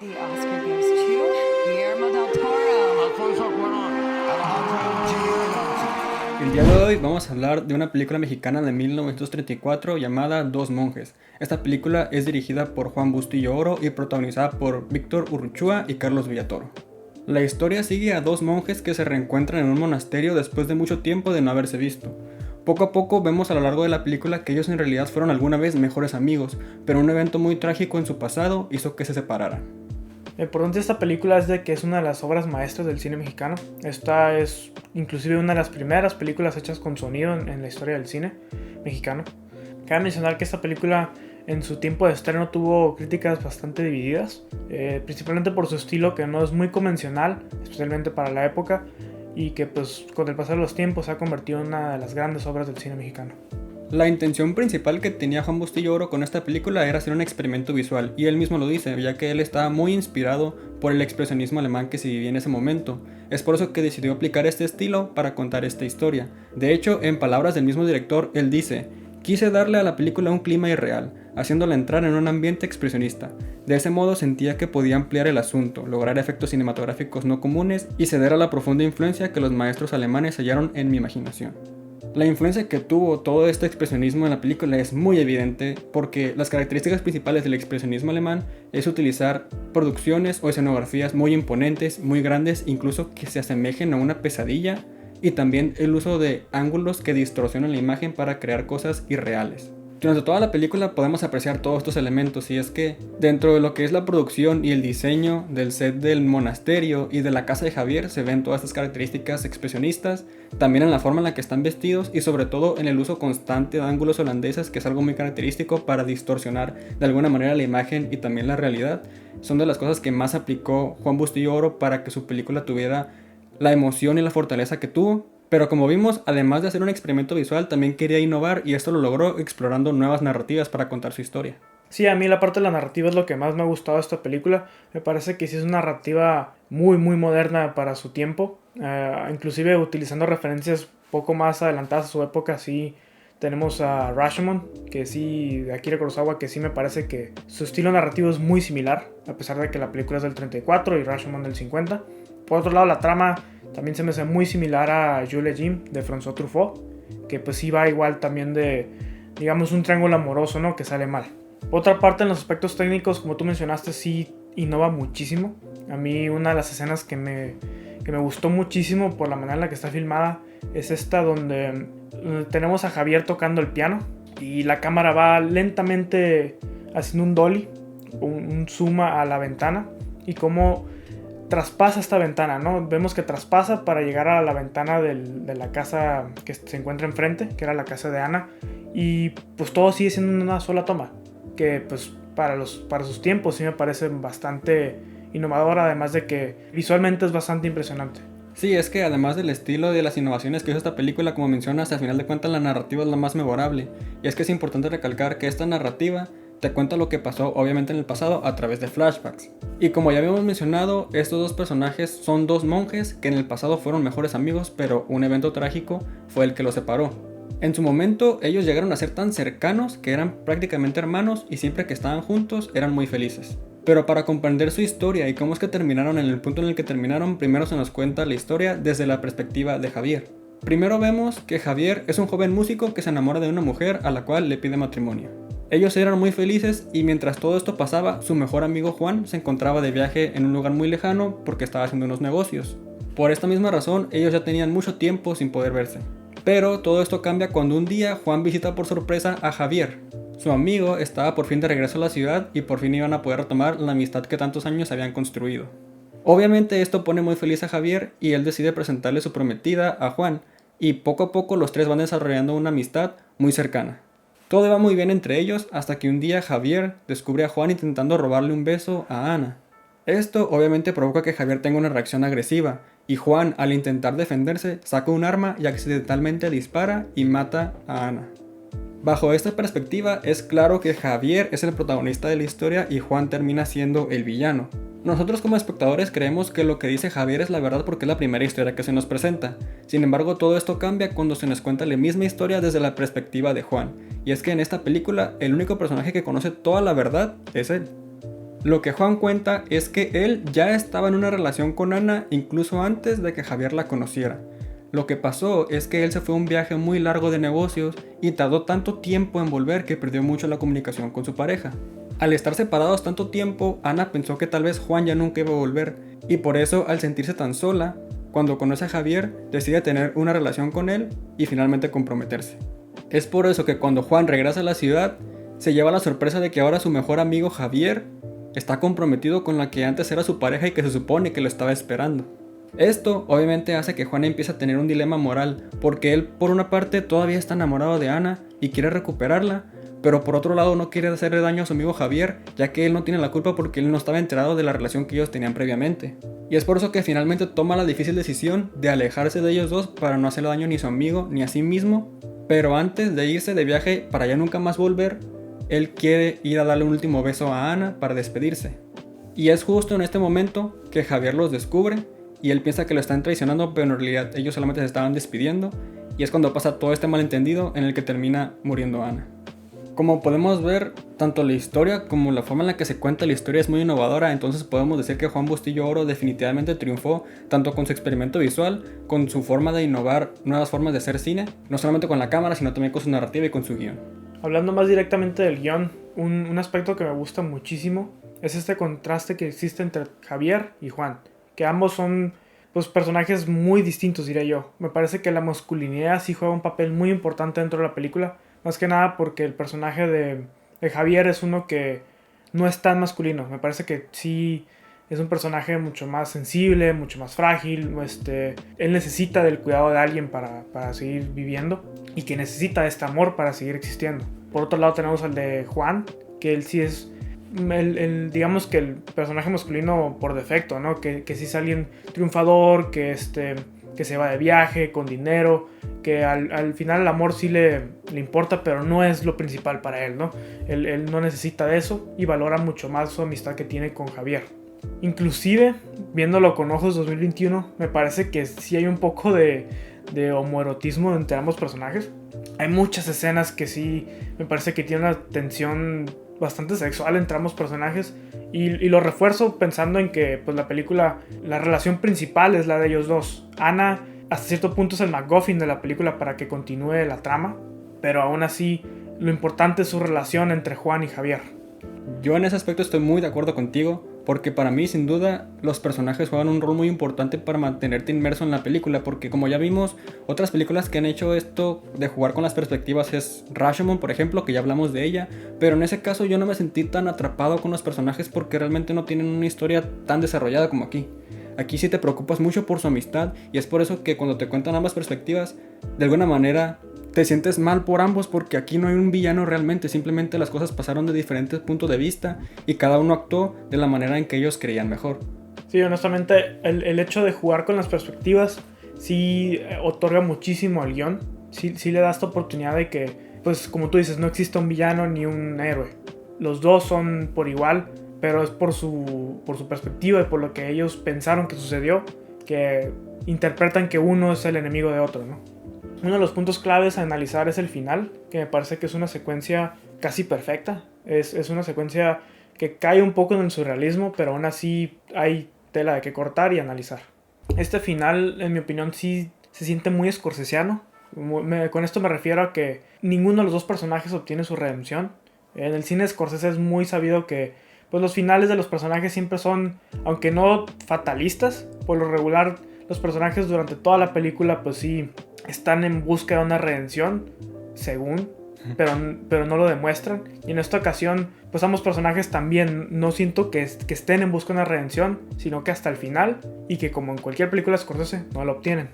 The Oscar goes to Guillermo del Toro. Alfonso Cuarón. El día de hoy vamos a hablar de una película mexicana de 1934 llamada Dos Monjes. Esta película es dirigida por Juan Bustillo Oro y protagonizada por Víctor Urruchúa y Carlos Villatoro. La historia sigue a dos monjes que se reencuentran en un monasterio después de mucho tiempo de no haberse visto. Poco a poco vemos a lo largo de la película que ellos en realidad fueron alguna vez mejores amigos, pero un evento muy trágico en su pasado hizo que se separaran. El importante de esta película es de que es una de las obras maestras del cine mexicano. Esta es inclusive una de las primeras películas hechas con sonido en la historia del cine mexicano. Cabe mencionar que esta película en su tiempo de estreno tuvo críticas bastante divididas, principalmente por su estilo que no es muy convencional, especialmente para la época, y que pues con el pasar de los tiempos se ha convertido en una de las grandes obras del cine mexicano. La intención principal que tenía Juan Bustillo Oro con esta película era hacer un experimento visual, y él mismo lo dice, ya que él estaba muy inspirado por el expresionismo alemán que se vivía en ese momento. Es por eso que decidió aplicar este estilo para contar esta historia. De hecho, en palabras del mismo director, él dice: "Quise darle a la película un clima irreal, haciéndola entrar en un ambiente expresionista. De ese modo sentía que podía ampliar el asunto, lograr efectos cinematográficos no comunes y ceder a la profunda influencia que los maestros alemanes hallaron en mi imaginación". La influencia que tuvo todo este expresionismo en la película es muy evidente porque las características principales del expresionismo alemán es utilizar producciones o escenografías muy imponentes, muy grandes, incluso que se asemejen a una pesadilla, y también el uso de ángulos que distorsionan la imagen para crear cosas irreales. Durante toda la película podemos apreciar todos estos elementos, y es que dentro de lo que es la producción y el diseño del set del monasterio y de la casa de Javier se ven todas estas características expresionistas, también en la forma en la que están vestidos y sobre todo en el uso constante de ángulos holandeses, que es algo muy característico para distorsionar de alguna manera la imagen y también la realidad. Son de las cosas que más aplicó Juan Bustillo Oro para que su película tuviera la emoción y la fortaleza que tuvo. Pero como vimos, además de hacer un experimento visual, también quería innovar, y esto lo logró explorando nuevas narrativas para contar su historia. Sí, a mí la parte de la narrativa es lo que más me ha gustado de esta película. Me parece que sí es una narrativa muy moderna para su tiempo, inclusive utilizando referencias poco más adelantadas a su época. Sí, tenemos a Rashomon, que sí, de Akira Kurosawa, que sí me parece que su estilo narrativo es muy similar, a pesar de que la película es del 34 y Rashomon del 50. Por otro lado, la trama también se me hace muy similar a Jules et Jim de François Truffaut, que pues sí va igual también de, digamos, un triángulo amoroso, ¿no?, que sale mal. Por otra parte, en los aspectos técnicos, como tú mencionaste, sí innova muchísimo. A mí una de las escenas que me gustó muchísimo por la manera en la que está filmada es esta donde tenemos a Javier tocando el piano y la cámara va lentamente haciendo un dolly, un zoom a la ventana, y cómo traspasa esta ventana, ¿no? Vemos que traspasa para llegar a la ventana de la casa que se encuentra enfrente, que era la casa de Ana, y pues todo sigue siendo una sola toma, que pues para sus tiempos sí me parece bastante innovador, además de que visualmente es bastante impresionante. Sí, es que además del estilo y de las innovaciones que hizo esta película, como mencionas, al final de cuentas la narrativa es la más memorable. Y es que es importante recalcar que esta narrativa te cuenta lo que pasó obviamente en el pasado a través de flashbacks. Y como ya habíamos mencionado, estos dos personajes son dos monjes que en el pasado fueron mejores amigos, pero un evento trágico fue el que los separó. En su momento ellos llegaron a ser tan cercanos que eran prácticamente hermanos, y siempre que estaban juntos eran muy felices. Pero para comprender su historia y cómo es que terminaron en el punto en el que terminaron, primero se nos cuenta la historia desde la perspectiva de Javier. Primero vemos que Javier es un joven músico que se enamora de una mujer a la cual le pide matrimonio. Ellos eran muy felices, y mientras todo esto pasaba, su mejor amigo Juan se encontraba de viaje en un lugar muy lejano porque estaba haciendo unos negocios. Por esta misma razón, ellos ya tenían mucho tiempo sin poder verse. Pero todo esto cambia cuando un día Juan visita por sorpresa a Javier. Su amigo estaba por fin de regreso a la ciudad y por fin iban a poder retomar la amistad que tantos años habían construido. Obviamente esto pone muy feliz a Javier y él decide presentarle su prometida a Juan, y poco a poco los tres van desarrollando una amistad muy cercana. Todo va muy bien entre ellos hasta que un día Javier descubre a Juan intentando robarle un beso a Ana. Esto obviamente provoca que Javier tenga una reacción agresiva, y Juan, al intentar defenderse, saca un arma y accidentalmente dispara y mata a Ana. Bajo esta perspectiva es claro que Javier es el protagonista de la historia y Juan termina siendo el villano. Nosotros como espectadores creemos que lo que dice Javier es la verdad porque es la primera historia que se nos presenta. Sin embargo, todo esto cambia cuando se nos cuenta la misma historia desde la perspectiva de Juan. Y es que en esta película el único personaje que conoce toda la verdad es él. Lo que Juan cuenta es que él ya estaba en una relación con Ana incluso antes de que Javier la conociera. Lo que pasó es que él se fue a un viaje muy largo de negocios y tardó tanto tiempo en volver que perdió mucho la comunicación con su pareja. Al estar separados tanto tiempo, Ana pensó que tal vez Juan ya nunca iba a volver, y por eso, al sentirse tan sola, cuando conoce a Javier, decide tener una relación con él y finalmente comprometerse. Es por eso que cuando Juan regresa a la ciudad, se lleva la sorpresa de que ahora su mejor amigo Javier está comprometido con la que antes era su pareja y que se supone que lo estaba esperando. Esto obviamente hace que Juan empiece a tener un dilema moral, porque él por una parte todavía está enamorado de Ana y quiere recuperarla, pero por otro lado no quiere hacerle daño a su amigo Javier, ya que él no tiene la culpa porque él no estaba enterado de la relación que ellos tenían previamente. Y es por eso que finalmente toma la difícil decisión de alejarse de ellos dos para no hacerle daño ni a su amigo ni a sí mismo, pero antes de irse de viaje para ya nunca más volver, él quiere ir a darle un último beso a Ana para despedirse. Y es justo en este momento que Javier los descubre y él piensa que lo están traicionando, pero en realidad ellos solamente se estaban despidiendo, y es cuando pasa todo este malentendido en el que termina muriendo Ana. Como podemos ver, tanto la historia como la forma en la que se cuenta la historia es muy innovadora, entonces podemos decir que Juan Bustillo Oro definitivamente triunfó tanto con su experimento visual, con su forma de innovar nuevas formas de hacer cine, no solamente con la cámara, sino también con su narrativa y con su guión. Hablando más directamente del guión, un aspecto que me gusta muchísimo es este contraste que existe entre Javier y Juan, que ambos son pues personajes muy distintos, diría yo. Me parece que la masculinidad sí juega un papel muy importante dentro de la película, más que nada porque el personaje de Javier es uno que no es tan masculino. Me parece que sí es un personaje mucho más sensible, mucho más frágil. Él necesita del cuidado de alguien para seguir viviendo y que necesita este amor para seguir existiendo. Por otro lado tenemos al de Juan, que él sí es digamos que el personaje masculino por defecto, ¿no? Que sí es alguien triunfador, que se va de viaje con dinero, que al final el amor sí le importa, pero no es lo principal para él, ¿no? Él no necesita de eso y valora mucho más su amistad que tiene con Javier. Inclusive, viéndolo con ojos 2021, me parece que sí hay un poco de homoerotismo entre ambos personajes. Hay muchas escenas que sí me parece que tienen una tensión bastante sexual entre ambos personajes, y lo refuerzo pensando en que pues la película, la relación principal es la de ellos dos. Ana hasta cierto punto es el MacGuffin de la película para que continúe la trama, pero aún así lo importante es su relación entre Juan y Javier. Yo en ese aspecto estoy muy de acuerdo contigo, porque para mí sin duda los personajes juegan un rol muy importante para mantenerte inmerso en la película, porque como ya vimos, otras películas que han hecho esto de jugar con las perspectivas es Rashomon, por ejemplo, que ya hablamos de ella, pero en ese caso yo no me sentí tan atrapado con los personajes porque realmente no tienen una historia tan desarrollada como aquí. Aquí sí te preocupas mucho por su amistad, y es por eso que cuando te cuentan ambas perspectivas, de alguna manera te sientes mal por ambos, porque aquí no hay un villano realmente, simplemente las cosas pasaron de diferentes puntos de vista y cada uno actuó de la manera en que ellos creían mejor. Sí, honestamente el hecho de jugar con las perspectivas sí otorga muchísimo al guión, sí le da esta oportunidad de que, pues como tú dices, no exista un villano ni un héroe. Los dos son por igual, pero es por su perspectiva y por lo que ellos pensaron que sucedió, que interpretan que uno es el enemigo de otro, ¿no? Uno de los puntos claves a analizar es el final, que me parece que es una secuencia casi perfecta. Es una secuencia que cae un poco en el surrealismo, pero aún así hay tela de que cortar y analizar. Este final, en mi opinión, sí se siente muy scorsesiano. Con esto me refiero a que ninguno de los dos personajes obtiene su redención. En el cine Scorsese es muy sabido que pues, los finales de los personajes siempre son, aunque no fatalistas, por lo regular los personajes durante toda la película pues sí están en búsqueda de una redención, según, pero no lo demuestran. Y en esta ocasión, pues ambos personajes también no siento que estén en busca de una redención, sino que hasta el final, y que como en cualquier película Scorsese, no lo obtienen.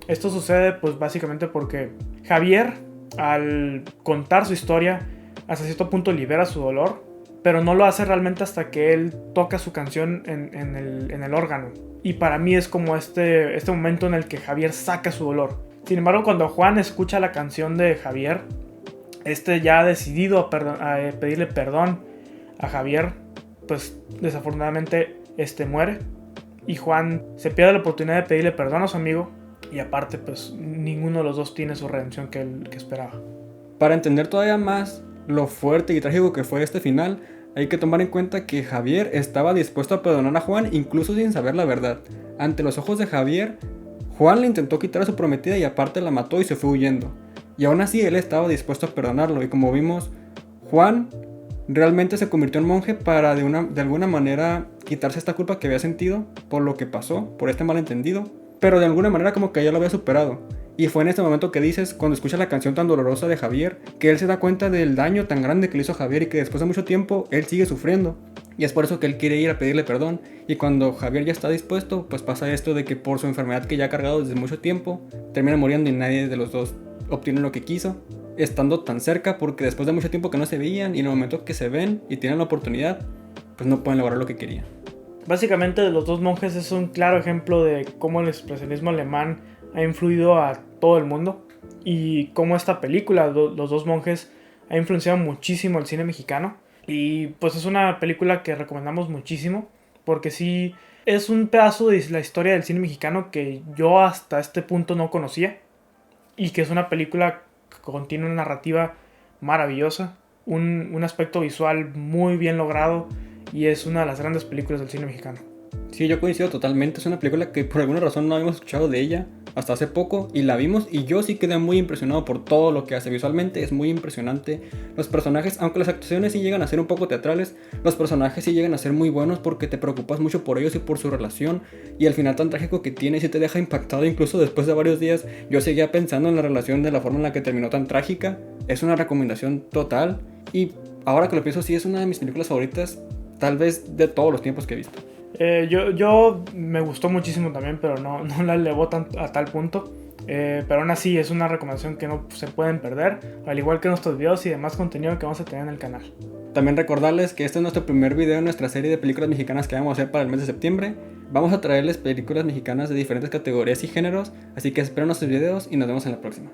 Esto sucede pues básicamente porque Javier, al contar su historia, hasta cierto punto libera su dolor, pero no lo hace realmente hasta que él toca su canción en el órgano. Y para mí es como este momento en el que Javier saca su dolor. Sin embargo, cuando Juan escucha la canción de Javier, ya ha decidido a pedirle perdón a Javier, pues desafortunadamente muere. Y Juan se pierde la oportunidad de pedirle perdón a su amigo, y aparte pues ninguno de los dos tiene su redención que esperaba. Para entender todavía más lo fuerte y trágico que fue este final, Hay que tomar en cuenta que Javier estaba dispuesto a perdonar a Juan incluso sin saber la verdad. Ante los ojos de Javier, Juan le intentó quitar a su prometida y aparte la mató y se fue huyendo. Y aún así él estaba dispuesto a perdonarlo y como vimos, Juan realmente se convirtió en monje para de alguna manera quitarse esta culpa que había sentido por lo que pasó, por este malentendido, pero de alguna manera como que ya lo había superado. Y fue en este momento que dices, cuando escuchas la canción tan dolorosa de Javier, que él se da cuenta del daño tan grande que le hizo Javier y que después de mucho tiempo él sigue sufriendo. Y es por eso que él quiere ir a pedirle perdón. Y cuando Javier ya está dispuesto, pues pasa esto de que por su enfermedad que ya ha cargado desde mucho tiempo, termina muriendo y nadie de los dos obtiene lo que quiso, estando tan cerca, porque después de mucho tiempo que no se veían y en el momento que se ven y tienen la oportunidad, pues no pueden lograr lo que querían. Básicamente, Los dos monjes es un claro ejemplo de cómo el expresionismo alemán ha influido a todo el mundo y cómo esta película, Los dos monjes, ha influenciado muchísimo el cine mexicano. Y pues es una película que recomendamos muchísimo porque sí es un pedazo de la historia del cine mexicano que yo hasta este punto no conocía y que es una película que contiene una narrativa maravillosa, un aspecto visual muy bien logrado y es una de las grandes películas del cine mexicano. Sí, yo coincido totalmente. Es una película que por alguna razón no habíamos escuchado de ella hasta hace poco y la vimos y yo sí quedé muy impresionado por todo lo que hace visualmente. Es muy impresionante. Los personajes, aunque las actuaciones sí llegan a ser un poco teatrales, los personajes sí llegan a ser muy buenos porque te preocupas mucho por ellos y por su relación y el final tan trágico que tiene sí te deja impactado. Incluso después de varios días yo seguía pensando en la relación de la forma en la que terminó tan trágica. Es una recomendación total y ahora que lo pienso sí es una de mis películas favoritas, tal vez de todos los tiempos que he visto. Yo me gustó muchísimo también, pero no la elevó a tal punto. Pero aún así es una recomendación que no se pueden perder, al igual que nuestros videos y demás contenido que vamos a tener en el canal. También recordarles que este es nuestro primer video en nuestra serie de películas mexicanas que vamos a hacer para el mes de septiembre. Vamos a traerles películas mexicanas de diferentes categorías y géneros, así que esperen nuestros videos y nos vemos en la próxima.